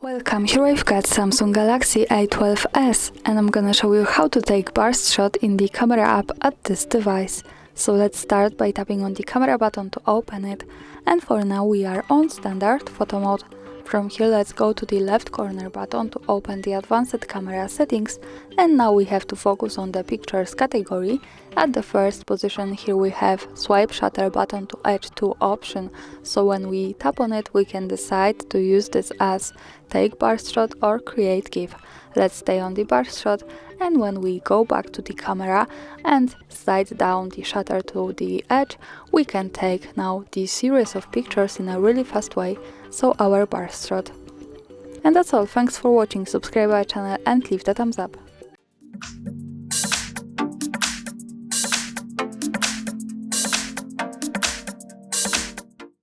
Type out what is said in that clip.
Welcome, here we've got Samsung Galaxy A12s and I'm gonna show you how to take burst shot in the camera app at this device. So let's start by tapping on the camera button to open it, and for now we are on standard photo mode. From here let's go to the left corner button to open the advanced camera settings, and now we have to focus on the pictures category. At the first position here we have swipe shutter button to add to option, so when we tap on it we can decide to use this as take burst shot or create GIF. Let's stay on the burst shot, and when we go back to the camera and slide down the shutter to the edge, we can take now the series of pictures in a really fast way, so our burst shot. And that's all, thanks for watching, subscribe our channel and leave the thumbs up.